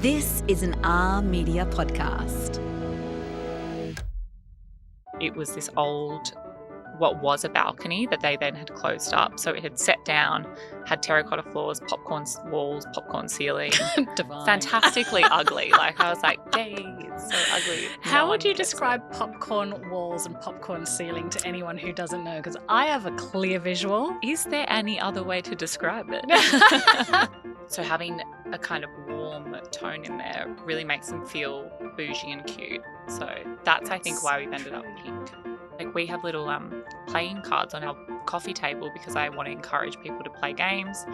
This is an R Media podcast. It was this old, what was a balcony that they then had closed up. So it had set down, had terracotta floors, popcorn walls, popcorn ceiling. Divine. Fantastically ugly. Like I was like, yay, it's so ugly. How would you describe popcorn walls and popcorn ceiling to anyone who doesn't know? Because I have a clear visual. Is there any other way to describe it? So having a kind of warm tone in there really makes them feel bougie and cute. So that's I think why we've ended up pink. Like we have little playing cards on our coffee table because I want to encourage people to play games,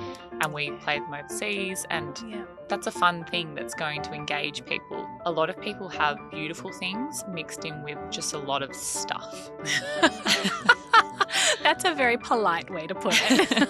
and we play them overseas, and that's a fun thing that's going to engage people. A lot of people have beautiful things mixed in with just a lot of stuff. That's a very polite way to put it.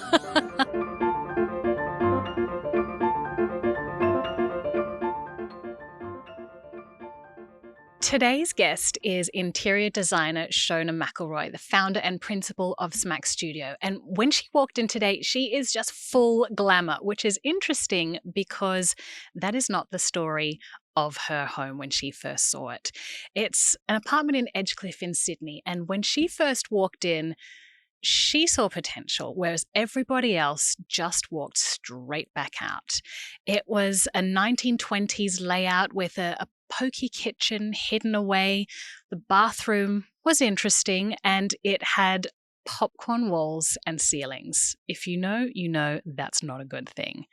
Today's guest is interior designer Shona McElroy, the founder and principal of Smac Studio. And when she walked in today, she is just full glamour, which is interesting because that is not the story of her home when she first saw it. It's an apartment in Edgecliff in Sydney. And when she first walked in, she saw potential, whereas everybody else just walked straight back out. It was a 1920s layout with a pokey kitchen hidden away. The bathroom was interesting, and it had popcorn walls and ceilings. If you know, you know that's not a good thing.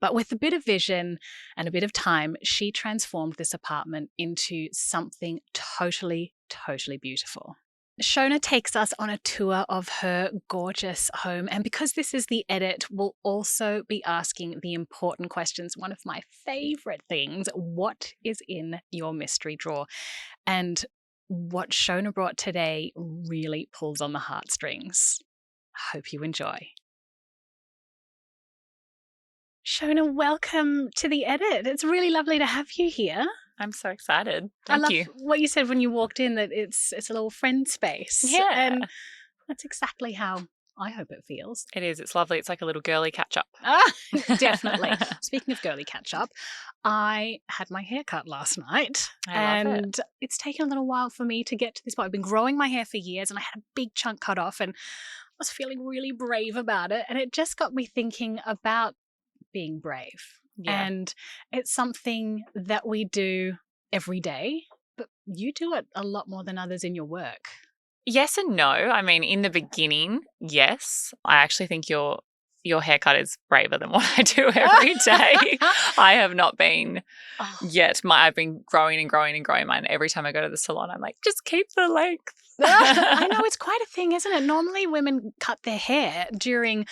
But with a bit of vision and a bit of time, she transformed this apartment into something totally, totally beautiful. Shona takes us on a tour of her gorgeous home. And because this is the edit, we'll also be asking the important questions. One of my favorite things, what is in your mystery drawer? And what Shona brought today really pulls on the heartstrings. I hope you enjoy. Shona, welcome to the edit. It's really lovely to have you here. I'm so excited. I love you. what you said when you walked in, that it's a little friend space. Yeah. And that's exactly how I hope it feels. It is. It's lovely. It's like a little girly catch-up. Definitely. Speaking of girly catch-up, I had my hair cut last night. I love it. It's taken a little while for me to get to this point. I've been growing my hair for years, and I had a big chunk cut off, and I was feeling really brave about it. And it just got me thinking about being brave. Yeah. And it's something that we do every day, but you do it a lot more than others in your work. Yes and no. I mean, in the beginning, yes. I actually think your haircut is braver than what I do every day. I have not been yet. I've been growing and growing and growing mine. Every time I go to the salon, I'm like, just keep the length. I know, it's quite a thing, isn't it? Normally women cut their hair during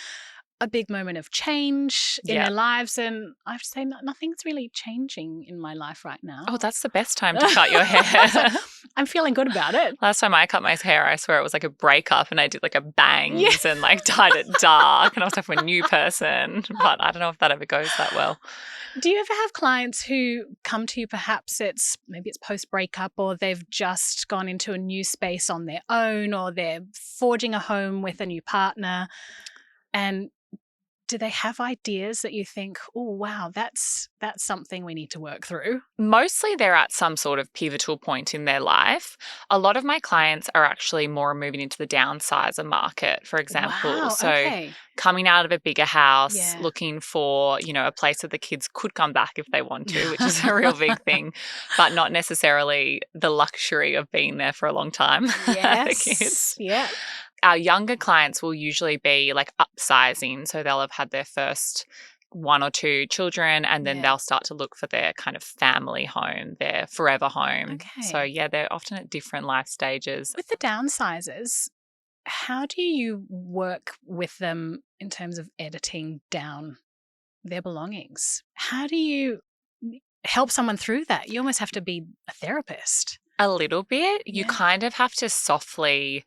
a big moment of change in their lives, and I have to say nothing's really changing in my life right now. Oh, that's the best time to cut your hair. I'm feeling good about it. Last time I cut my hair, I swear it was like a breakup, and I did like a bangs and like dyed it dark, and I was like a new person. But I don't know if that ever goes that well. Do you ever have clients who come to you, perhaps maybe it's post-breakup, or they've just gone into a new space on their own, or they're forging a home with a new partner, and do they have ideas that you think, oh, wow, that's something we need to work through? Mostly they're at some sort of pivotal point in their life. A lot of my clients are actually more moving into the downsizer market, for example. Wow, so coming out of a bigger house, looking for, a place that the kids could come back if they want to, which is a real big thing, but not necessarily the luxury of being there for a long time. Yes. The kids. Yeah. Our younger clients will usually be like upsizing. So they'll have had their first one or two children, and then they'll start to look for their kind of family home, their forever home. Okay. So they're often at different life stages. With the downsizers, how do you work with them in terms of editing down their belongings? How do you help someone through that? You almost have to be a therapist. A little bit. You kind of have to softly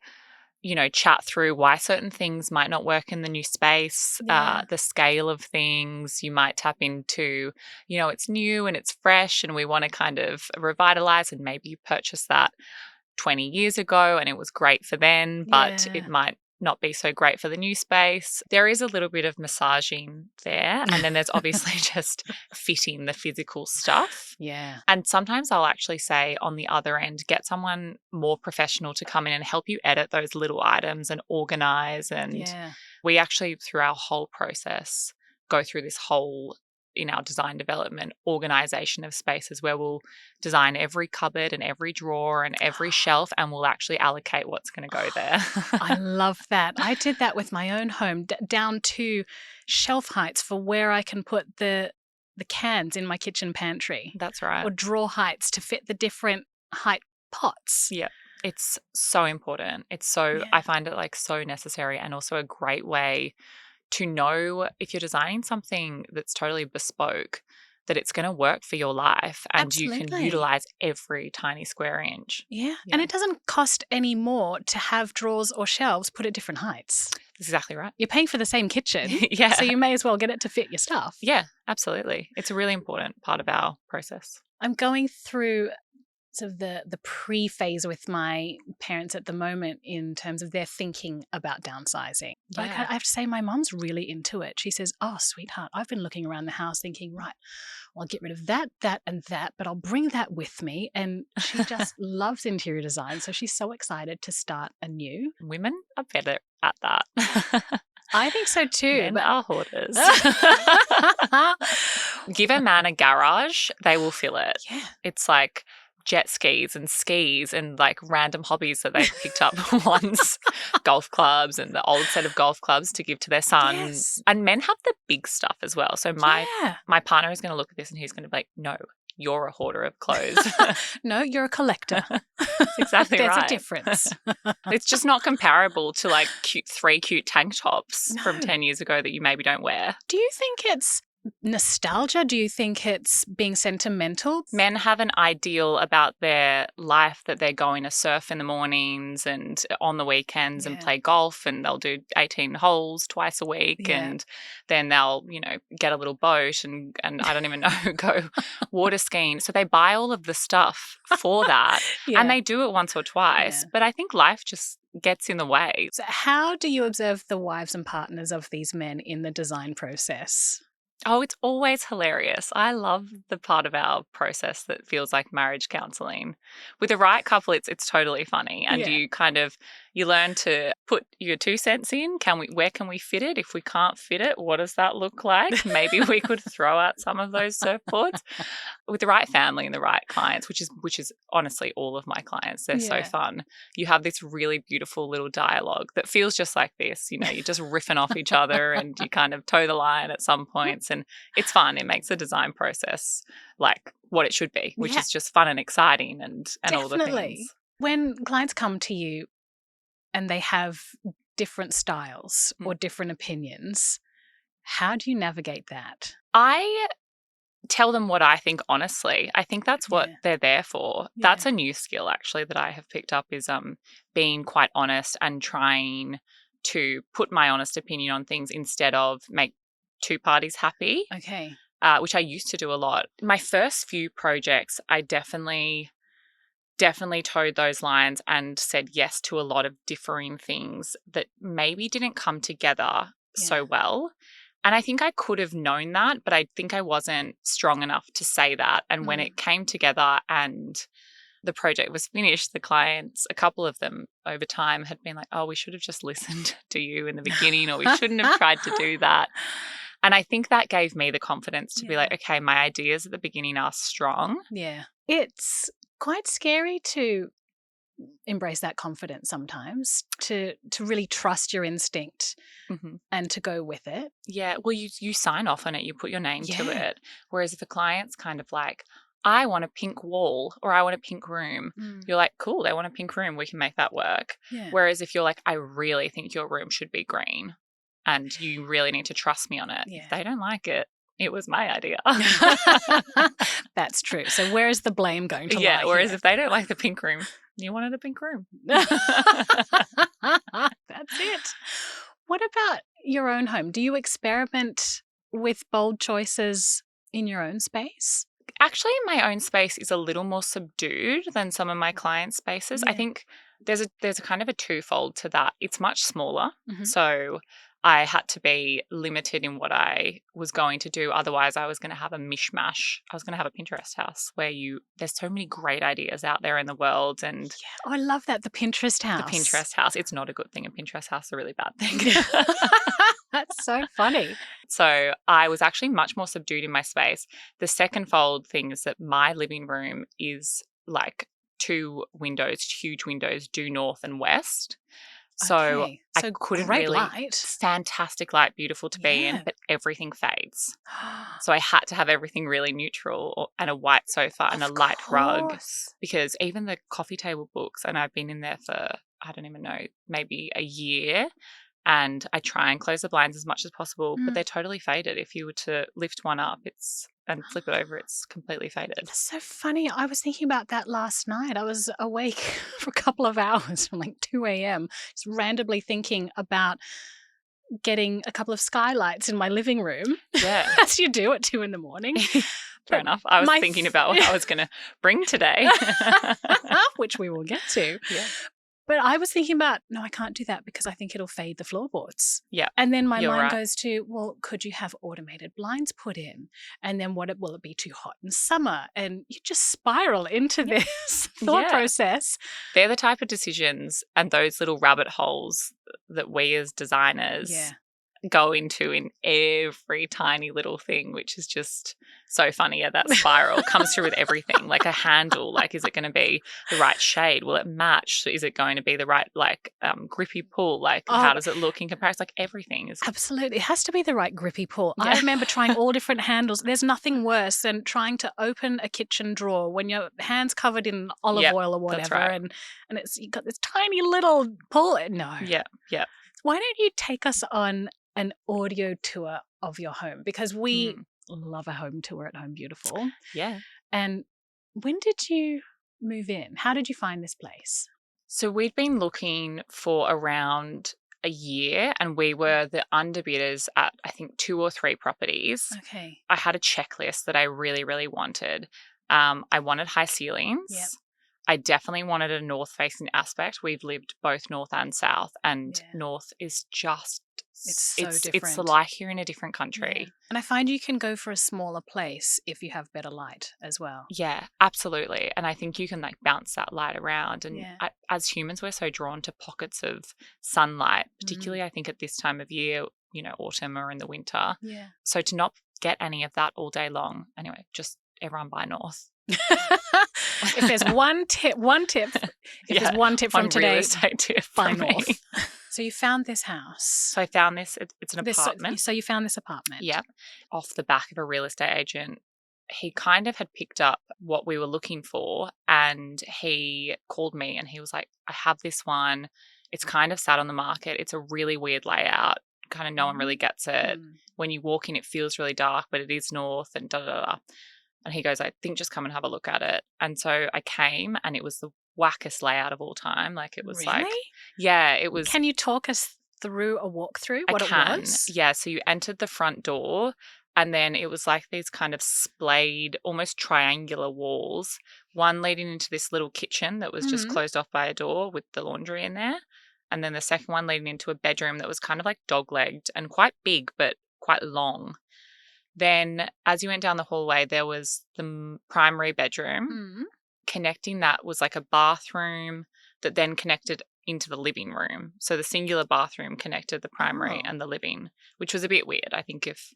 chat through why certain things might not work in the new space, the scale of things. You might tap into, it's new and it's fresh and we want to kind of revitalize, and maybe you purchased that 20 years ago and it was great for then, but it might not be so great for the new space. There is a little bit of massaging there. And then there's obviously just fitting the physical stuff. Yeah. And sometimes I'll actually say on the other end, get someone more professional to come in and help you edit those little items and organize. And we actually, through our whole process, go through this whole, in our design development, organization of spaces where we'll design every cupboard and every drawer and every shelf, and we'll actually allocate what's going to go there. I love that. I did that with my own home, down to shelf heights for where I can put the cans in my kitchen pantry. That's right. Or drawer heights to fit the different height pots. Yeah. It's so important. I find it like so necessary, and also a great way to know if you're designing something that's totally bespoke, that it's going to work for your life and you can utilize every tiny square inch. Yeah. And it doesn't cost any more to have drawers or shelves put at different heights. That's exactly right. You're paying for the same kitchen. Yeah. So you may as well get it to fit your stuff. Yeah, absolutely. It's a really important part of our process. I'm going through sort of the pre-phase with my parents at the moment in terms of their thinking about downsizing. Yeah. Like, I have to say my mum's really into it. She says, oh, sweetheart, I've been looking around the house thinking, right, well, I'll get rid of that, that, and that, but I'll bring that with me. And she just loves interior design. So she's so excited to start anew. Women are better at that. I think so too. Men are hoarders. Give a man a garage, they will fill it. Yeah. It's like jet skis and like random hobbies that they've picked up once, golf clubs and the old set of golf clubs to give to their son. Yes. And men have the big stuff as well. So my partner is going to look at this and he's going to be like, no, you're a hoarder of clothes. No, you're a collector. That's exactly There's right. a difference. It's just not comparable to like three cute tank tops from 10 years ago that you maybe don't wear. Do you think it's nostalgia? Do you think it's being sentimental? Men have an ideal about their life, that they're going to surf in the mornings and on the weekends and play golf, and they'll do 18 holes twice a week, and then they'll, get a little boat and I don't even know, go water skiing. So they buy all of the stuff for that and they do it once or twice. But I think life just gets in the way. So how do you observe the wives and partners of these men in the design process? Oh, it's always hilarious. I love the part of our process that feels like marriage counselling. With the right couple, it's totally funny, and you learn to put your 2 cents in. Where can we fit it? If we can't fit it, what does that look like? Maybe we could throw out some of those surfboards. With the right family and the right clients, which is honestly all of my clients. They're so fun. You have this really beautiful little dialogue that feels just like this. You're just riffing off each other, and you kind of toe the line at some points, and it's fun. It makes the design process like what it should be, which is just fun and exciting and all the things. When clients come to you and they have different styles or different opinions, how do you navigate that? I tell them what I think honestly. I think that's what they're there for. Yeah. That's a new skill actually that I have picked up, is being quite honest and trying to put my honest opinion on things instead of make 2 parties happy. Okay. Which I used to do a lot. My first few projects, I definitely towed those lines and said yes to a lot of differing things that maybe didn't come together so well. And I think I could have known that, but I think I wasn't strong enough to say that. And when it came together and the project was finished, the clients, a couple of them over time had been like, oh, we should have just listened to you in the beginning, or we shouldn't have tried to do that. And I think that gave me the confidence to be like, okay, my ideas at the beginning are strong. Yeah. It's quite scary to embrace that confidence sometimes, to really trust your instinct and to go with it. Yeah. Well, you sign off on it. You put your name to it. Whereas if a client's kind of like, I want a pink wall or I want a pink room, you're like, cool, they want a pink room. We can make that work. Yeah. Whereas if you're like, I really think your room should be green, and you really need to trust me on it. Yeah. If they don't like it, it was my idea. That's true. So where is the blame going to lie? Yeah, whereas if they don't like the pink room, you wanted a pink room. That's it. What about your own home? Do you experiment with bold choices in your own space? Actually, my own space is a little more subdued than some of my clients' spaces. I think There's a kind of a twofold to that. It's much smaller. Mhm. So I had to be limited in what I was going to do. Otherwise, I was going to have a mishmash. I was going to have a Pinterest house where there's so many great ideas out there in the world. And Yeah. Oh, I love that. The Pinterest house. the Pinterest house, it's not a good thing. A Pinterest house is a really bad thing. That's so funny. So I was actually much more subdued in my space. The second fold thing is that my living room is like 2 windows, huge windows, due north and west. So Okay. I couldn't great really light. fantastic light, beautiful to be in, Yeah. but everything fades. So I had to have everything really neutral and a white sofa and a light rug, because even the coffee table books, and I've been in there for, I don't even know, maybe a year, and I try and close the blinds as much as possible, but they're totally faded. If you were to lift one up and flip it over, it's completely faded. That's so funny. I was thinking about that last night. I was awake for a couple of hours from like 2 a.m., just randomly thinking about getting a couple of skylights in my living room. Yeah. As you do at 2 in the morning. Fair enough. I was thinking about what I was going to bring today. Which we will get to. Yeah. But I was thinking about, no, I can't do that because I think it'll fade the floorboards. Yeah. And then my You're mind right. goes to, well, could you have automated blinds put in? And then will it be too hot in summer? And you just spiral into this thought Yeah. process. They're the type of decisions and those little rabbit holes that we as designers go into in every tiny little thing, which is just so funny. Yeah, that spiral comes through with everything. Like a handle, like, is it going to be the right shade? Will it match? Is it going to be the right, like, grippy pull? Like, how does it look in comparison? Like, everything is Absolutely. It has to be the right grippy pull. Yeah. I remember trying all different handles. There's nothing worse than trying to open a kitchen drawer when your hand's covered in olive oil or whatever, right. and you've got this tiny little pull. No. Yeah. Why don't you take us on an audio tour of your home? Because we love a home tour at Home Beautiful. Yeah. And when did you move in? How did you find this place? So we'd been looking for around a year, and we were the underbidders at, I think, 2 or 3 properties. Okay. I had a checklist that I really, really wanted. I wanted high ceilings. Yep. I definitely wanted a north-facing aspect. We've lived both north and south, and north is just it's so different. It's like you're in a different country. Yeah. And I find you can go for a smaller place if you have better light as well. Yeah, absolutely. And I think you can like bounce that light around. And as humans, we're so drawn to pockets of sunlight, particularly I think at this time of year, you know, autumn or in the winter. Yeah. So to not get any of that all day long, anyway, just everyone buy north. If there's one tip, there's one tip from today, real estate tip buy from north. me. So you found this house. So I found this. It's an apartment. So you found this apartment. Yeah, off the back of a real estate agent. He kind of had picked up what we were looking for, and he called me and he was like, I have this one. It's kind of sat on the market. It's a really weird layout. Kind of no one really gets it. When you walk in, it feels really dark, but it is north and da-da-da. And he goes, I think just come and have a look at it. And so I came, and it was the wackest layout of all time. Like, it was like, yeah, it was. Can you talk us through a walkthrough what it was? Yeah. So you entered the front door, and then it was like these kind of splayed, almost triangular walls, one leading into this little kitchen that was just closed off by a door with the laundry in there. And then the second one leading into a bedroom that was kind of like dog-legged and quite big, but quite long. Then as you went down the hallway, there was the primary bedroom. Connecting that was like a bathroom that then connected into the living room. So the singular bathroom connected the primary and the living, which was a bit weird. I think if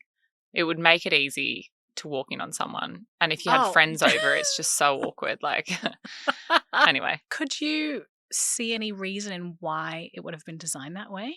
it would make it easy to walk in on someone. And if you had friends over, it's just so awkward. Like, anyway. Could you see any reason why it would have been designed that way?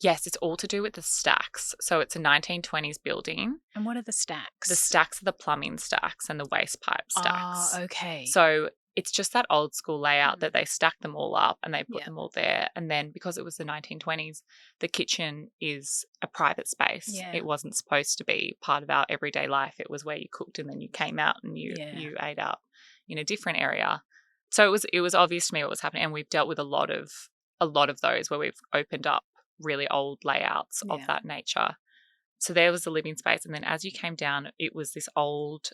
Yes, it's all to do with the stacks. So it's a 1920s building. And what are the stacks? The stacks are the plumbing stacks and the waste pipe stacks. Oh, okay. So it's just that old school layout that they stacked them all up and they put them all there. And then because it was the 1920s, the kitchen is a private space. Yeah. It wasn't supposed to be part of our everyday life. It was where you cooked and then you came out and you ate out in a different area. So it was obvious to me what was happening. And we've dealt with a lot of those where we've opened up really old layouts of that nature. So there was the living space, and then as you came down, it was this old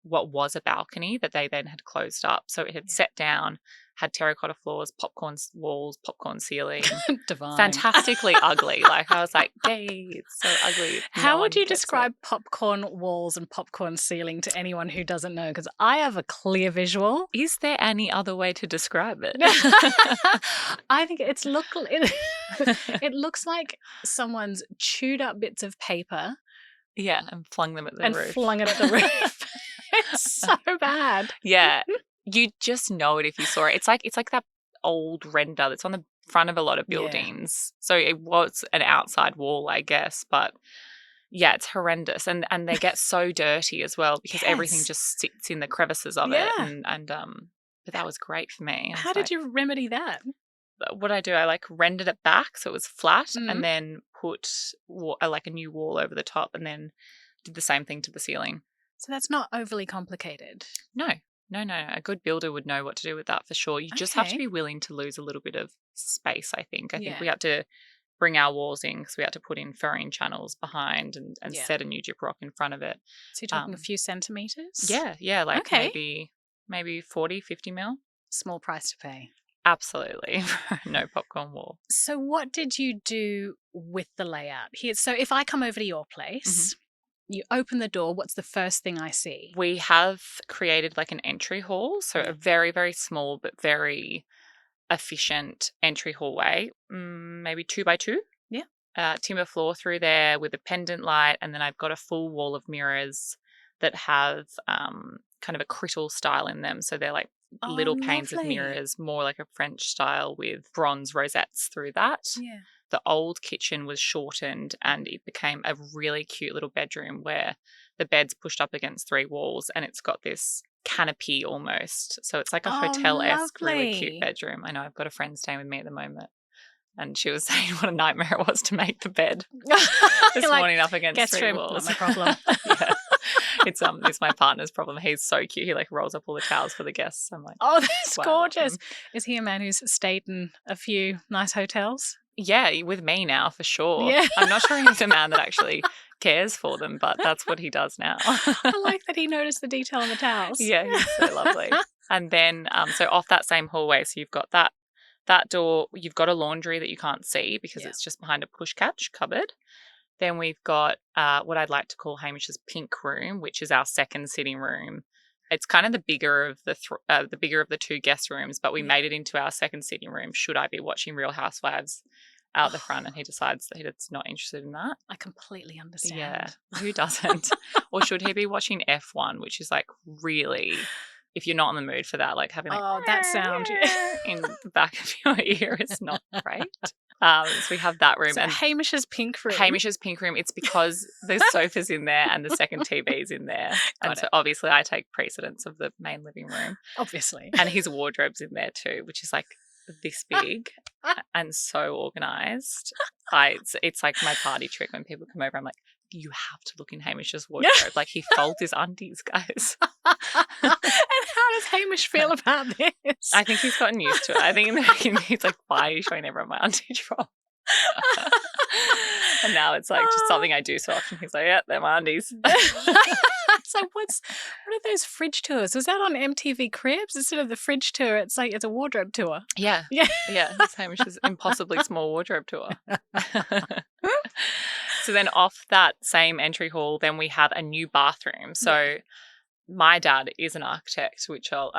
what was a balcony that they then had closed up. So it had set down, had terracotta floors, popcorn walls, popcorn ceiling. Divine. Fantastically ugly. Like I was like, "Yay, it's so ugly." How would you describe popcorn walls and popcorn ceiling to anyone who doesn't know? Because I have a clear visual. Is there any other way to describe it? I think it looks like someone's chewed up bits of paper. Yeah, and flung them at the and roof. flung it at the roof. It's so bad. Yeah, you just know it if you saw it. It's like that old render that's on the front of a lot of buildings. So it was an outside wall, I guess, but yeah, it's horrendous, and they get so dirty as well because everything just sits in the crevices of it, and but that was great for me. How did you remedy that? What I do, I like rendered it back so it was flat, and then put like a new wall over the top, and then did the same thing to the ceiling. So that's not overly complicated. No. A good builder would know what to do with that for sure. You just have to be willing to lose a little bit of space, I think. I think we had to bring our walls in because we had to put in furring channels behind and set a new gyp rock in front of it. So you're talking a few centimetres? Yeah, like maybe 40, 50 mil. Small price to pay. Absolutely. No popcorn wall. So what did you do with the layout here? So if I come over to your place, you open the door, what's the first thing I see? We have created like an entry hall, so a very, very small but very efficient entry hallway, maybe 2x2. Yeah. Timber floor through there with a pendant light, and then I've got a full wall of mirrors that have kind of a crittle style in them. So they're like little panes of mirrors, more like a French style with bronze rosettes through that. Yeah. The old kitchen was shortened and it became a really cute little bedroom where the bed's pushed up against 3 walls and it's got this canopy almost. So it's like a hotel-esque, really cute bedroom. I know I've got a friend staying with me at the moment and she was saying what a nightmare it was to make the bed this morning up against 3 walls. Not my problem. It's my partner's problem. He's so cute. He like rolls up all the towels for the guests. I'm like, oh, that's gorgeous. Is he a man who's stayed in a few nice hotels? Yeah, with me now for sure. Yeah. I'm not sure he's a man that actually cares for them, but that's what he does now. I like that he noticed the detail on the towels. Yeah, he's so lovely. And then, so off that same hallway, so you've got that door, you've got a laundry that you can't see because it's just behind a push catch cupboard. Then we've got what I'd like to call Hamish's pink room, which is our second sitting room. It's kind of the bigger of the 2 guest rooms, but we made it into our second sitting room. Should I be watching Real Housewives out the front? And he decides that he's not interested in that. I completely understand. Yeah, who doesn't? Or should he be watching F1, which is like really, if you're not in the mood for that, like having like that sound in the back of your ear is not great. So we have that room. So and Hamish's pink room. Hamish's pink room, it's because the sofa's in there and the second TV's in there. So obviously I take precedence of the main living room. Obviously. And his wardrobe's in there too, which is like this big and so organised. It's like my party trick when people come over. I'm like, you have to look in Hamish's wardrobe. Like he folds his undies, guys. And how does Hamish feel about this? I think he's gotten used to it. I think he's like, why are you showing everyone my undies from? And now it's like just something I do so often. He's like, yeah, they're my undies. So what are those fridge tours? Was that on MTV Cribs instead of the fridge tour? It's like it's a wardrobe tour. Yeah. It's Hamish's impossibly small wardrobe tour. So then off that same entry hall, then we have a new bathroom. So my dad is an architect, which I'll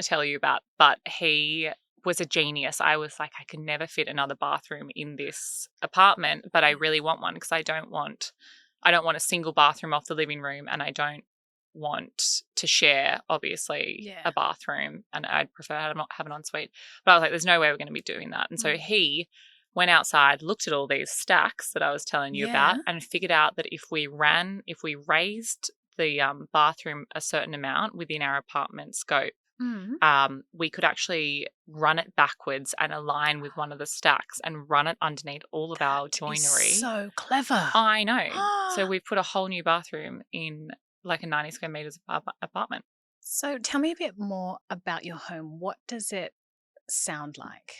tell you about, but he was a genius. I was like, I could never fit another bathroom in this apartment, but I really want one because I don't want a single bathroom off the living room, and I don't want to share, obviously, a bathroom, and I'd prefer to not have an ensuite. But I was like, there's no way we're going to be doing that. And so he went outside, looked at all these stacks that I was telling you about, and figured out that if we raised the bathroom a certain amount within our apartment scope, we could actually run it backwards and align with one of the stacks and run it underneath all of our joinery. So clever. I know. So we've put a whole new bathroom in like a 90 square meters apartment. So tell me a bit more about your home. What does it sound like?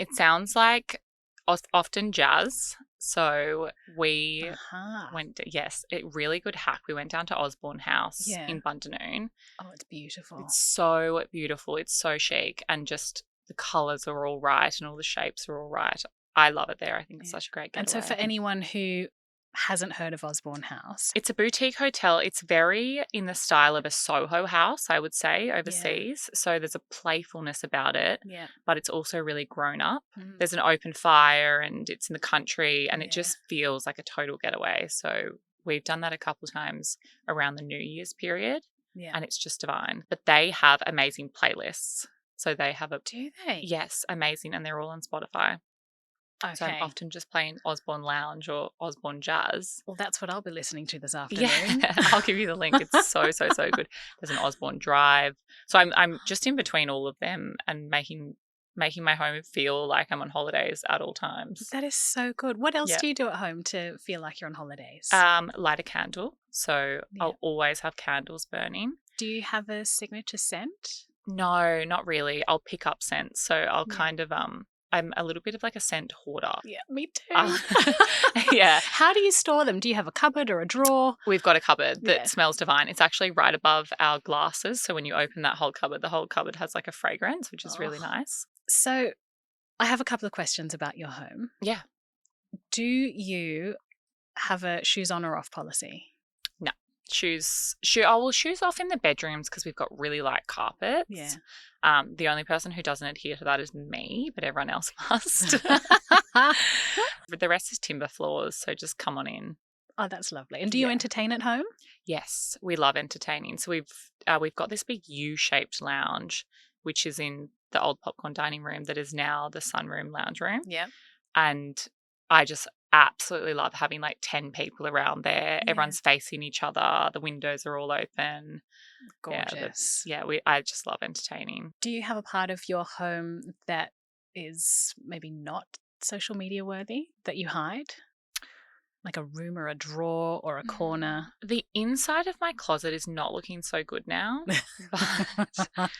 It sounds like often jazz. So we Uh-huh. really good hack. We went down to Osborne House Yeah. in Bundanoon. Oh, it's beautiful. It's so beautiful. It's so chic, and just the colours are all right and all the shapes are all right. I love it there. I think it's such a great getaway. And so for anyone who hasn't heard of Osborne House. It's a boutique hotel. It's very in the style of a Soho house, I would say, overseas. So there's a playfulness about it, but it's also really grown up. There's an open fire and it's in the country and it just feels like a total getaway. So we've done that a couple of times around the New Year's period and it's just divine. But they have amazing playlists. So they have Do they? Yes, amazing. And they're all on Spotify. Okay. So I'm often just playing Osborne Lounge or Osborne Jazz. Well, that's what I'll be listening to this afternoon. Yeah, I'll give you the link. It's so good. There's an Osborne Drive. So I'm just in between all of them and making my home feel like I'm on holidays at all times. That is so good. What else do you do at home to feel like you're on holidays? Light a candle. So I'll always have candles burning. Do you have a signature scent? No, not really. I'll pick up scents. So I'll kind of I'm a little bit of like a scent hoarder. Yeah, me too. Yeah. How do you store them? Do you have a cupboard or a drawer? We've got a cupboard that smells divine. It's actually right above our glasses. So when you open that whole cupboard, the whole cupboard has like a fragrance, which is really nice. So I have a couple of questions about your home. Yeah. Do you have a shoes on or off policy? No. Shoes off in the bedrooms because we've got really light carpets. Yeah. The only person who doesn't adhere to that is me, but everyone else must. But the rest is timber floors, so just come on in. Oh, that's lovely. And do you entertain at home? Yes, we love entertaining. So we've got this big U-shaped lounge, which is in the old popcorn dining room that is now the sunroom lounge room. Yeah. And I just absolutely love having like 10 people around there. Yeah. Everyone's facing each other. The windows are all open. Gorgeous. I just love entertaining. Do you have a part of your home that is maybe not social media worthy that you hide? Like a room or a drawer or a corner? The inside of my closet is not looking so good now. But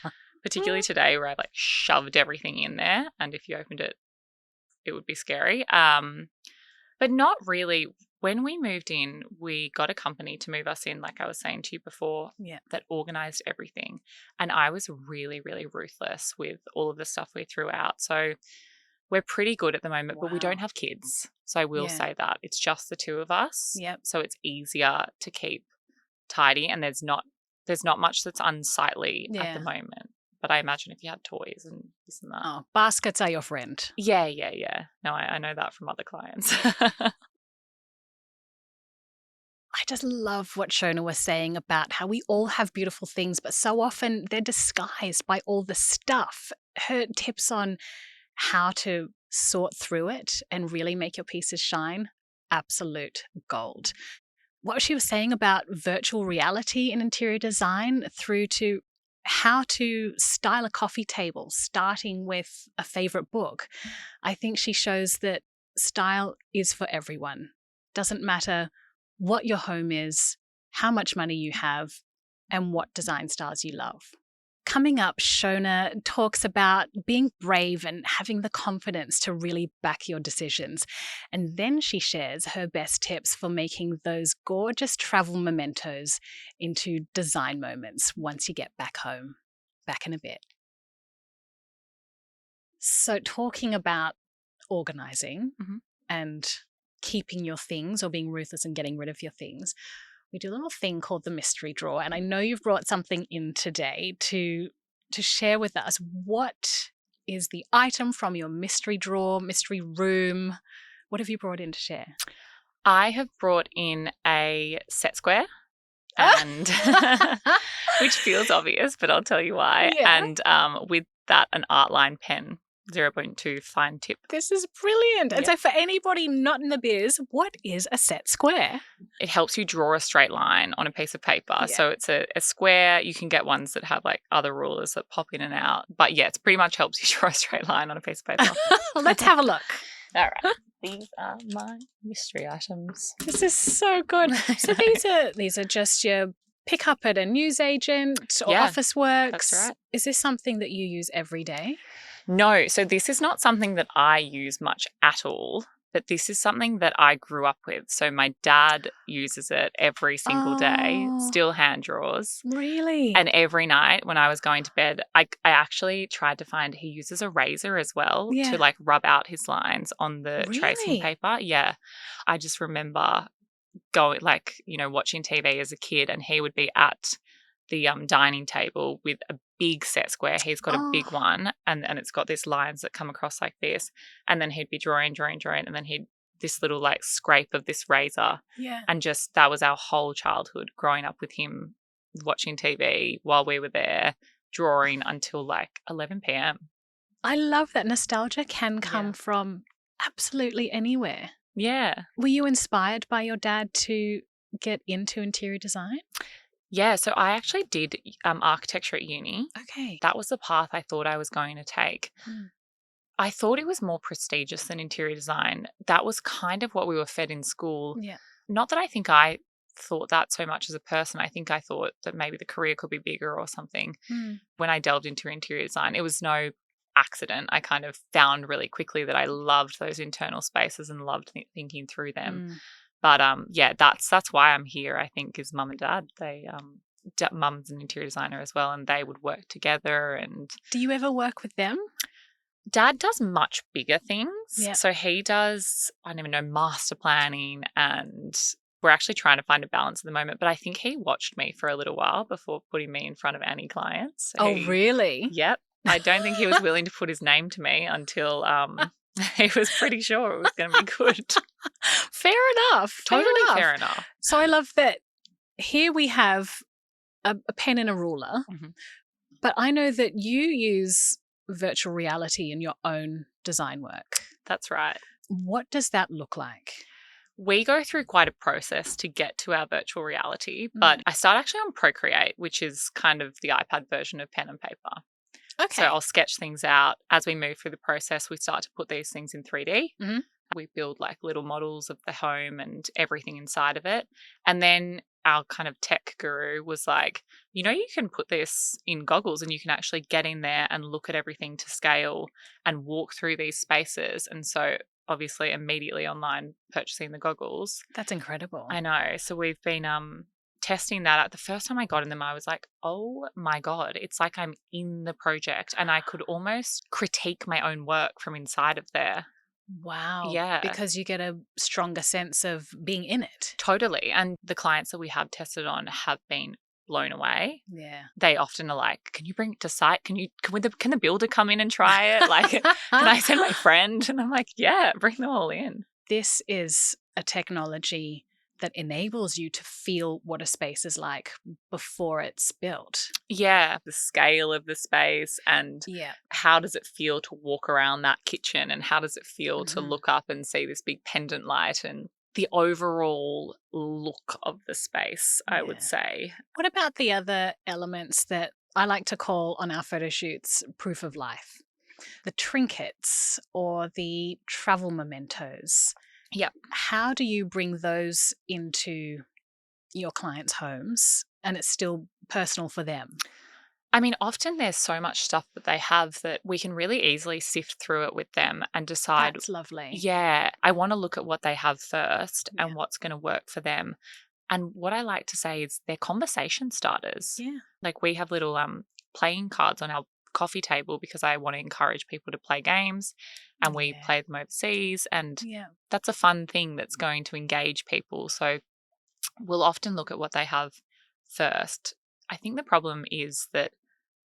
particularly today where I like shoved everything in there. And if you opened it, it would be scary. But not really. When we moved in, we got a company to move us in, like I was saying to you before, that organised everything. And I was really, really ruthless with all of the stuff we threw out. So we're pretty good at the moment, but we don't have kids. So I will say that. It's just the two of us. Yep. So it's easier to keep tidy and there's not much that's unsightly at the moment. But I imagine if you had toys and this and that. Oh, baskets are your friend. Yeah. No, I know that from other clients. I just love what Shona was saying about how we all have beautiful things, but so often they're disguised by all the stuff. Her tips on how to sort through it and really make your pieces shine, absolute gold. What she was saying about virtual reality in interior design through to how to style a coffee table, starting with a favorite book. I think she shows that style is for everyone. Doesn't matter what your home is, how much money you have, and what design styles you love. Coming up, Shona talks about being brave and having the confidence to really back your decisions. And then she shares her best tips for making those gorgeous travel mementos into design moments once you get back home. Back in a bit. So talking about organising and keeping your things or being ruthless and getting rid of your things, we do a little thing called the mystery drawer. And I know you've brought something in today to share with us. What is the item from your mystery drawer, mystery room? What have you brought in to share? I have brought in a set square, and which feels obvious, but I'll tell you why. Yeah. And with that, an Artline pen. 0.2 fine tip. This is brilliant. And so for anybody not in the biz, what is a set square? It helps you draw a straight line on a piece of paper. Yeah. So it's a square. You can get ones that have like other rulers that pop in and out. But yeah, it pretty much helps you draw a straight line on a piece of paper. Well, let's have a look. All right. These are my mystery items. This is so good. So these are just your pick up at a newsagent or Office Works. That's right. Is this something that you use every day? No, so this is not something that I use much at all, but this is something that I grew up with. So my dad uses it every single day, Oh, still hand draws. really? And every night when I was going to bed, I actually tried to find he uses a razor as well Yeah. to like rub out his lines on the tracing Really? paper. Yeah. I just remember going watching TV as a kid, and he would be at the dining table with a big set square. He's got a big Oh, one, and it's got these lines that come across like this, and then he'd be drawing, and then he'd this little like scrape of this razor, yeah. and just that was our whole childhood growing up with him watching TV while we were there drawing until like 11 p.m. I love that nostalgia can come Yeah. from absolutely anywhere. Yeah. Were you inspired by your dad to get into interior design? Yeah, so I actually did architecture at uni. Okay. That was the path I thought I was going to take. Mm. I thought it was more prestigious than interior design. That was kind of what we were fed in school. Yeah. Not that I think I thought that so much as a person. I think I thought that maybe the career could be bigger or something. Mm. When I delved into interior design, it was no accident. I kind of found really quickly that I loved those internal spaces and loved thinking through them. Mm. But yeah, that's why I'm here. I think is mum and dad. They mum's an interior designer as well, and they would work together. And Do you ever work with them? dad does much bigger things. Yeah. So he does, I don't even know, master planning, and we're actually trying to find a balance at the moment. But I think he watched me for a little while before putting me in front of any clients. Oh, really? Yep. I don't think he was willing to put his name to me until he was pretty sure it was going to be good. Fair enough. Totally enough. fair enough. So I love that here we have a pen and a ruler, Mhm. but I know that you use virtual reality in your own design work. That's right. What does that look like? We go through quite a process to get to our virtual reality, but I start actually on Procreate, which is kind of the iPad version of pen and paper. Okay. So I'll sketch things out. As we move through the process, we start to put these things in 3D. Mhm. We build like little models of the home and everything inside of it. And then our kind of tech guru was like, you can put this in goggles and you can actually get in there and look at everything to scale and walk through these spaces. And so obviously immediately online purchasing the goggles. That's incredible. I know. So we've been testing that out. The first time I got in them, I was like, oh my God, it's like I'm in the project and I could almost critique my own work from inside of there. Wow. Yeah. Because you get a stronger sense of being in it. Totally. And the clients that we have tested on have been blown away. Yeah. They often are like, can you bring it to site? Can the builder come in and try it? Like, can I send my friend? And I'm like, yeah, bring them all in. This is a technology that enables you to feel what a space is like before it's built. Yeah, the scale of the space and Yeah. how does it feel to walk around that kitchen, and how does it feel to Mhm. look up and see this big pendant light, and the overall look of the space, I would Yeah. say. What about the other elements that I like to call on our photo shoots proof of life? The trinkets or the travel mementos. Yep. How do you bring those into your clients' homes and it's still personal for them? I mean, often there's so much stuff that they have that we can really easily sift through it with them and decide, That's lovely. yeah, I want to look at what they have first Yeah. and what's going to work for them. And what I like to say is they're conversation starters. Yeah. Like we have little playing cards on our coffee table because I want to encourage people to play games, and we Yeah. play them overseas, and Yeah. that's a fun thing that's going to engage people. So we'll often look at what they have first. I think the problem is that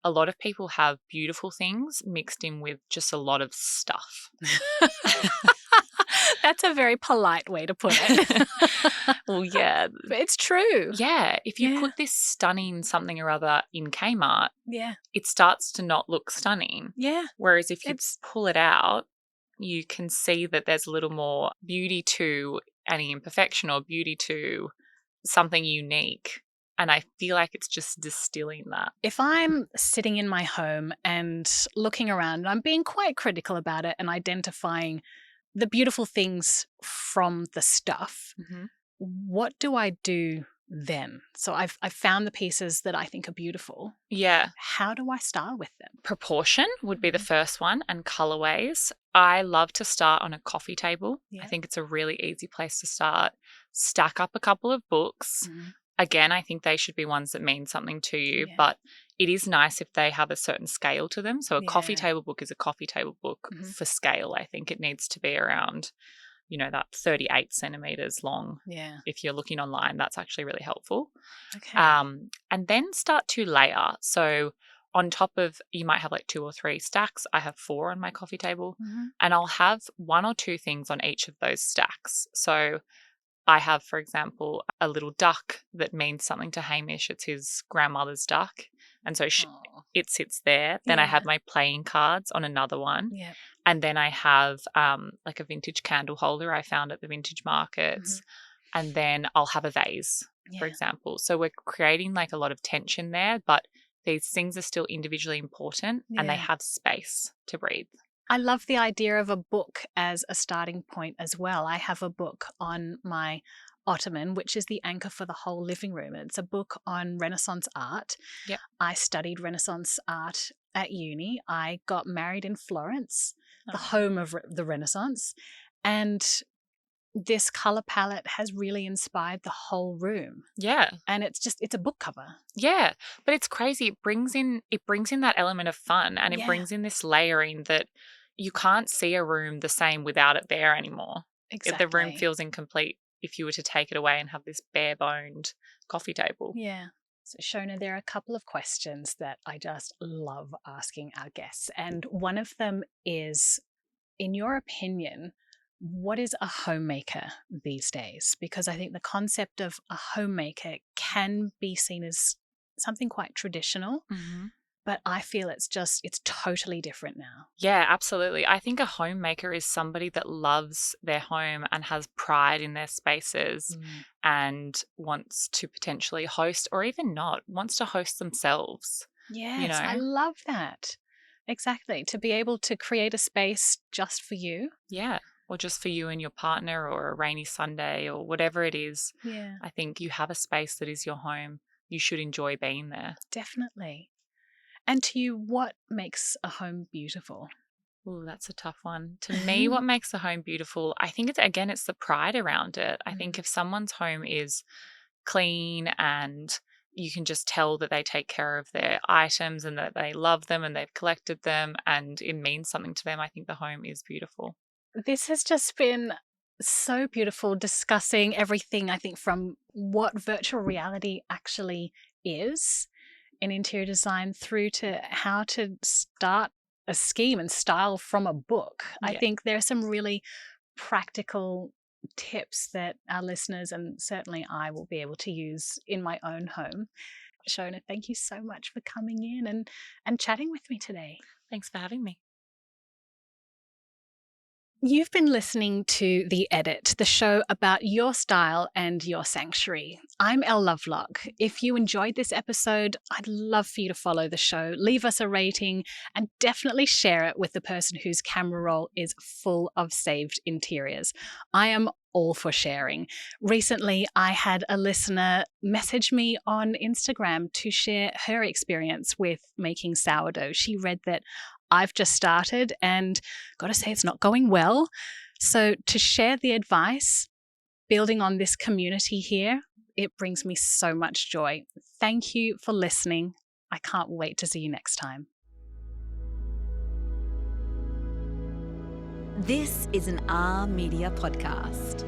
a lot of people have beautiful things mixed in with just a lot of stuff. That's a very polite way to put it. Well, yeah. But it's true. Yeah. If you Yeah. put this stunning something or other in Kmart, Yeah. it starts to not look stunning. Yeah. Whereas if you It's- pull it out, you can see that there's a little more beauty to any imperfection or beauty to something unique. And I feel like it's just distilling that. If I'm sitting in my home and looking around, and I'm being quite critical about it and identifying the beautiful things from the stuff, what do I do then. So I've found the pieces that I think are beautiful. Yeah. How do I style with them? Proportion would be the first one, and colorways. I love to start on a coffee table. Yeah. I think it's a really easy place to start. Stack up a couple of books. Mhm. Again, I think they should be ones that mean something to you, Yeah. but it is nice if they have a certain scale to them. So a coffee Yeah. table book is a coffee table book Mhm. for scale. I think it needs to be around, that 38 centimeters long. Yeah. If you're looking online, that's actually really helpful. Okay. And then start to layer. So on top of, you might have like 2 or 3 stacks. I have 4 on my coffee table, Mhm. and I'll have 1 or 2 things on each of those stacks. So I have, for example, a little duck that means something to Hamish. It's his grandmother's duck. And so Oh. it sits there. Then I Yeah. have my playing cards on another one. Yeah. And then I have like a vintage candle holder I found at the vintage markets. And then I'll have a vase, for Yeah. example. So we're creating like a lot of tension there, but these things are still individually important and they Yeah. have space to breathe. I love the idea of a book as a starting point as well. I have a book on my ottoman, which is the anchor for the whole living room. It's a book on Renaissance art. Yep. I studied Renaissance art at uni. I got married in Florence, the Oh. home of the Renaissance. And this color palette has really inspired the whole room. Yeah. And it's a book cover. Yeah, but it's crazy. It brings in that element of fun, and it Yeah. brings in this layering that you can't see a room the same without it there anymore. Exactly. The room feels incomplete if you were to take it away and have this bare-boned coffee table. Yeah. So, Shona, there are a couple of questions that I just love asking our guests. And one of them is, in your opinion, what is a homemaker these days? Because I think the concept of a homemaker can be seen as something quite traditional, but I feel it's totally different now. Yeah, absolutely. I think a homemaker is somebody that loves their home and has pride in their spaces and wants to potentially host, or even not, wants to host themselves. Yes, I love that. Exactly. To be able to create a space just for you. Yeah. Or just for you and your partner, or a rainy Sunday, or whatever it is. Yeah. I think you have a space that is your home. You should enjoy being there. Definitely. And to you, what makes a home beautiful? Oh, that's a tough one. To me, what makes a home beautiful, I think it's the pride around it. I think if someone's home is clean and you can just tell that they take care of their items and that they love them and they've collected them and it means something to them, I think the home is beautiful. This has just been so beautiful, discussing everything, I think, from what virtual reality actually is in interior design through to how to start a scheme and style from a book. I think there are some really practical tips that our listeners, and certainly I, will be able to use in my own home. Shona, thank you so much for coming in and chatting with me today. Thanks for having me. You've been listening to The Edit, the show about your style and your sanctuary. I'm Elle Lovelock. If you enjoyed this episode, I'd love for you to follow the show, leave us a rating, and definitely share it with the person whose camera roll is full of saved interiors. I am all for sharing. Recently, I had a listener message me on Instagram to share her experience with making sourdough. She read that I've just started and got to say it's not going well. So to share the advice, building on this community here, it brings me so much joy. Thank you for listening. I can't wait to see you next time. This is an R Media podcast.